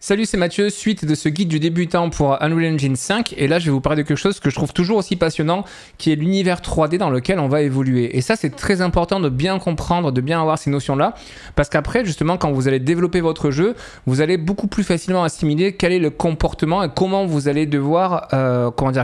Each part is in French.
Salut, c'est Mathieu, suite de ce guide du débutant pour Unreal Engine 5, et là je vais vous parler de quelque chose que je trouve toujours aussi passionnant, qui est l'univers 3D dans lequel on va évoluer. Et ça c'est très important de bien comprendre, de bien avoir ces notions-là, parce qu'après justement quand vous allez développer votre jeu, vous allez beaucoup plus facilement assimiler quel est le comportement et comment vous allez devoir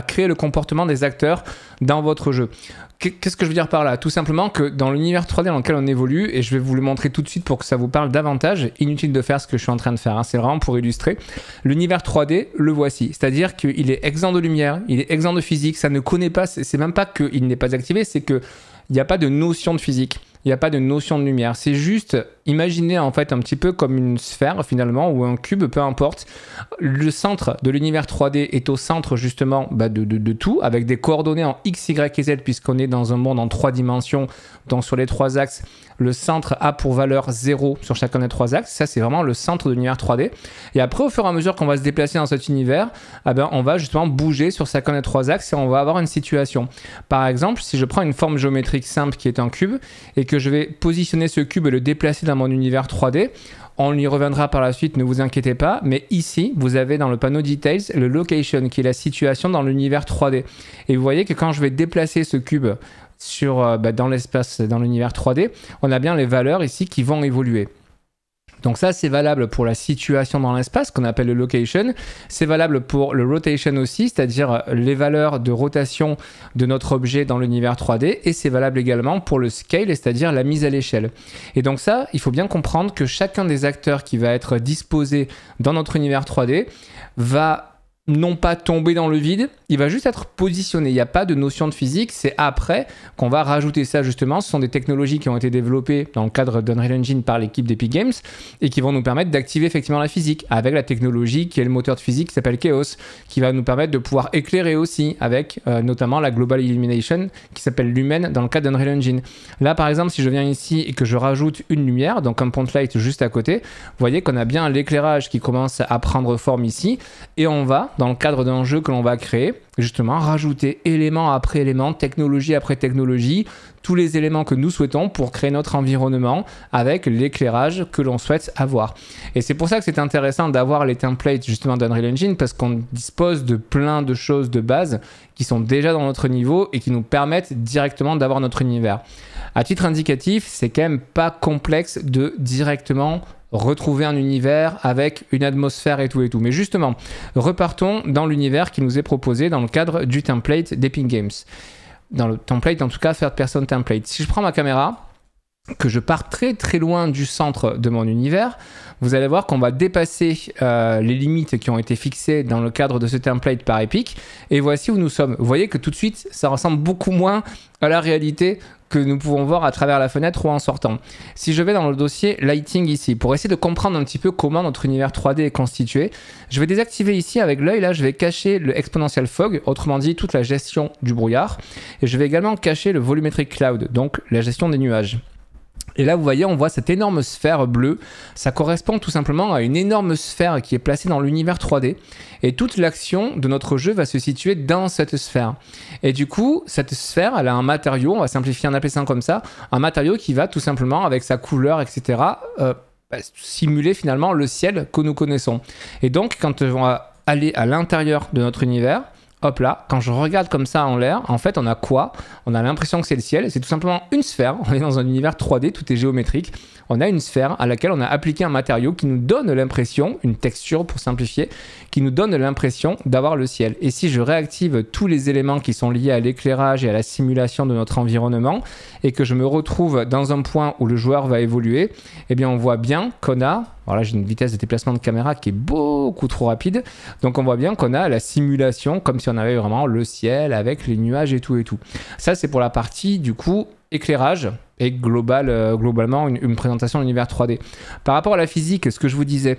créer le comportement des acteurs dans votre jeu. Qu'est-ce que je veux dire par là? Tout simplement que dans l'univers 3D dans lequel on évolue, et je vais vous le montrer tout de suite pour que ça vous parle davantage, inutile de faire ce que je suis en train de faire, hein, c'est vraiment pour illustrer. L'univers 3D, le voici, c'est-à-dire qu'il est exempt de lumière, il est exempt de physique, ça ne connaît pas, c'est même pas qu'il n'est pas activé, c'est qu'il n'y a pas de notion de physique. Il n'y a pas de notion de lumière, c'est juste imaginer en fait un petit peu comme une sphère finalement ou un cube, peu importe. Le centre de l'univers 3D est au centre justement de tout, avec des coordonnées en X, Y et Z puisqu'on est dans un monde en 3 dimensions, donc sur les 3 axes, le centre a pour valeur 0 sur chacun des 3 axes, ça c'est vraiment le centre de l'univers 3D. Et après au fur et à mesure qu'on va se déplacer dans cet univers, on va justement bouger sur chacun des 3 axes et on va avoir une situation. Par exemple, si je prends une forme géométrique simple qui est un cube et que je vais positionner ce cube et le déplacer dans mon univers 3D, on y reviendra par la suite, ne vous inquiétez pas, mais ici, vous avez dans le panneau Details le Location, qui est la situation dans l'univers 3D. Et vous voyez que quand je vais déplacer ce cube dans l'espace, dans l'univers 3D, on a bien les valeurs ici qui vont évoluer. Donc ça, c'est valable pour la situation dans l'espace, qu'on appelle le location. C'est valable pour le rotation aussi, c'est-à-dire les valeurs de rotation de notre objet dans l'univers 3D. Et c'est valable également pour le scale, c'est-à-dire la mise à l'échelle. Et donc ça, il faut bien comprendre que chacun des acteurs qui va être disposé dans notre univers 3D va non pas tomber dans le vide, il va juste être positionné. Il n'y a pas de notion de physique, c'est après qu'on va rajouter ça justement. Ce sont des technologies qui ont été développées dans le cadre d'Unreal Engine par l'équipe d'Epic Games et qui vont nous permettre d'activer effectivement la physique avec la technologie qui est le moteur de physique qui s'appelle Chaos, qui va nous permettre de pouvoir éclairer aussi avec notamment la Global Illumination qui s'appelle Lumen dans le cadre d'Unreal Engine. Là par exemple, si je viens ici et que je rajoute une lumière, donc un point light juste à côté, vous voyez qu'on a bien l'éclairage qui commence à prendre forme ici et on va dans le cadre d'un jeu que l'on va créer, justement rajouter élément après élément, technologie après technologie, tous les éléments que nous souhaitons pour créer notre environnement avec l'éclairage que l'on souhaite avoir. Et c'est pour ça que c'est intéressant d'avoir les templates justement d'Unreal Engine parce qu'on dispose de plein de choses de base qui sont déjà dans notre niveau et qui nous permettent directement d'avoir notre univers. À titre indicatif, c'est quand même pas complexe de directement retrouver un univers avec une atmosphère et tout. Mais justement, repartons dans l'univers qui nous est proposé dans le cadre du template d'Epic Games. Dans le template, en tout cas, third person template. Si je prends ma caméra, que je pars très très loin du centre de mon univers, vous allez voir qu'on va dépasser les limites qui ont été fixées dans le cadre de ce template par Epic. Et voici où nous sommes. Vous voyez que tout de suite, ça ressemble beaucoup moins à la réalité que nous pouvons voir à travers la fenêtre ou en sortant. Si je vais dans le dossier Lighting ici, pour essayer de comprendre un petit peu comment notre univers 3D est constitué, je vais désactiver ici avec l'œil, là je vais cacher le Exponential Fog, autrement dit toute la gestion du brouillard, et je vais également cacher le Volumetric Cloud, donc la gestion des nuages. Et là, vous voyez, on voit cette énorme sphère bleue. Ça correspond tout simplement à une énorme sphère qui est placée dans l'univers 3D. Et toute l'action de notre jeu va se situer dans cette sphère. Et du coup, cette sphère, elle a un matériau, on va simplifier en appeler ça comme ça, un matériau qui va tout simplement, avec sa couleur, etc., simuler finalement le ciel que nous connaissons. Et donc, quand on va aller à l'intérieur de notre univers, hop là, quand je regarde comme ça en l'air, en fait, on a quoi? On a l'impression que c'est le ciel. C'est tout simplement une sphère. On est dans un univers 3D, tout est géométrique. On a une sphère à laquelle on a appliqué un matériau qui nous donne l'impression, une texture pour simplifier, qui nous donne l'impression d'avoir le ciel. Et si je réactive tous les éléments qui sont liés à l'éclairage et à la simulation de notre environnement et que je me retrouve dans un point où le joueur va évoluer, eh bien, on voit bien qu'on a... Alors là, j'ai une vitesse de déplacement de caméra qui est beaucoup trop rapide. Donc, on voit bien qu'on a la simulation comme si on avait vraiment le ciel avec les nuages et tout et tout. Ça, c'est pour la partie, du coup, éclairage et globalement une présentation de l'univers 3D. Par rapport à la physique, ce que je vous disais,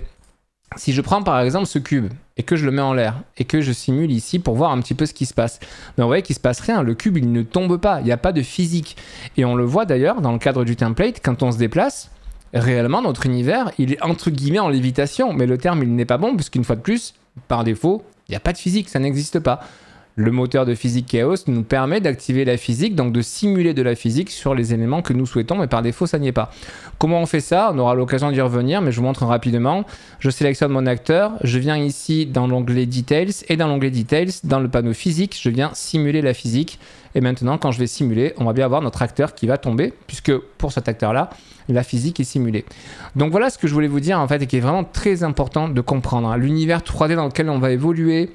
si je prends par exemple ce cube et que je le mets en l'air et que je simule ici pour voir un petit peu ce qui se passe, ben vous voyez qu'il ne se passe rien, le cube il ne tombe pas, il n'y a pas de physique. Et on le voit d'ailleurs dans le cadre du template, quand on se déplace, réellement notre univers il est entre guillemets en lévitation, mais le terme il n'est pas bon puisqu'une fois de plus, par défaut, il n'y a pas de physique, ça n'existe pas. Le moteur de physique Chaos nous permet d'activer la physique, donc de simuler de la physique sur les éléments que nous souhaitons, mais par défaut, ça n'y est pas. Comment on fait ça? On aura l'occasion d'y revenir, mais je vous montre rapidement. Je sélectionne mon acteur, je viens ici dans l'onglet Details, et dans l'onglet Details, dans le panneau physique, je viens simuler la physique. Et maintenant, quand je vais simuler, on va bien avoir notre acteur qui va tomber, puisque pour cet acteur-là, la physique est simulée. Donc voilà ce que je voulais vous dire, en fait, et qui est vraiment très important de comprendre. L'univers 3D dans lequel on va évoluer,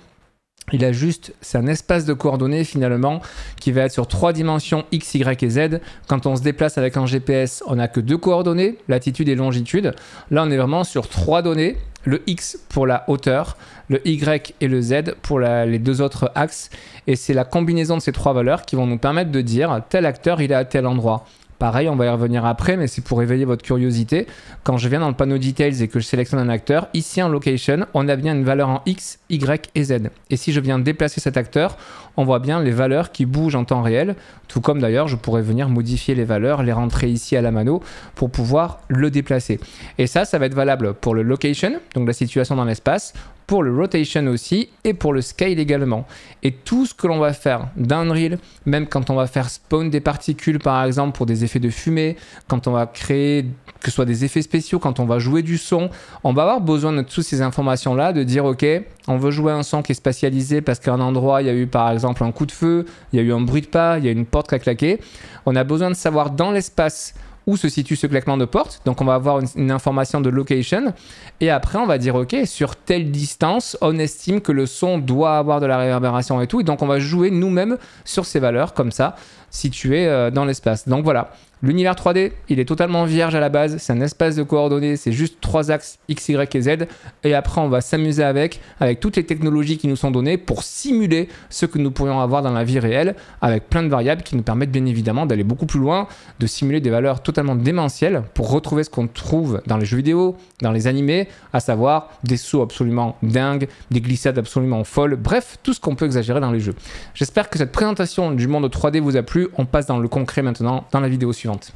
il a juste, c'est un espace de coordonnées finalement qui va être sur 3 dimensions X, Y et Z. Quand on se déplace avec un GPS, on n'a que 2 coordonnées, latitude et longitude. Là, on est vraiment sur 3 données, le X pour la hauteur, le Y et le Z pour les 2 autres axes. Et c'est la combinaison de ces 3 valeurs qui vont nous permettre de dire tel acteur, il est à tel endroit. Pareil, on va y revenir après, mais c'est pour éveiller votre curiosité. Quand je viens dans le panneau Details et que je sélectionne un acteur, ici en Location, on a bien une valeur en X, Y et Z. Et si je viens déplacer cet acteur, on voit bien les valeurs qui bougent en temps réel, tout comme d'ailleurs je pourrais venir modifier les valeurs, les rentrer ici à la mano pour pouvoir le déplacer. Et ça va être valable pour le Location, donc la situation dans l'espace, pour le Rotation aussi et pour le Scale également. Et tout ce que l'on va faire d'Unreal, même quand on va faire spawn des particules par exemple pour des effets de fumée, quand on va créer que ce soit des effets spéciaux, quand on va jouer du son, on va avoir besoin de toutes ces informations là, de dire ok, on veut jouer un son qui est spatialisé parce qu'à un endroit il y a eu par exemple un coup de feu, il y a eu un bruit de pas, il y a une porte qui a claqué. On a besoin de savoir dans l'espace où se situe ce claquement de porte. Donc on va avoir une information de location et après on va dire ok, sur telle distance on estime que le son doit avoir de la réverbération et tout, et donc on va jouer nous-mêmes sur ces valeurs comme ça situées dans l'espace. Donc voilà, l'univers 3D il est totalement vierge à la base, c'est un espace de coordonnées, c'est juste 3 axes X, Y et Z, et après on va s'amuser avec toutes les technologies qui nous sont données pour simuler ce que nous pourrions avoir dans la vie réelle avec plein de variables qui nous permettent bien évidemment d'aller beaucoup plus loin, de simuler des valeurs totalement démentielles pour retrouver ce qu'on trouve dans les jeux vidéo, dans les animés, à savoir des sauts absolument dingues, des glissades absolument folles, bref, tout ce qu'on peut exagérer dans les jeux. J'espère que cette présentation du monde 3D vous a plu. On passe dans le concret maintenant dans la vidéo suivante.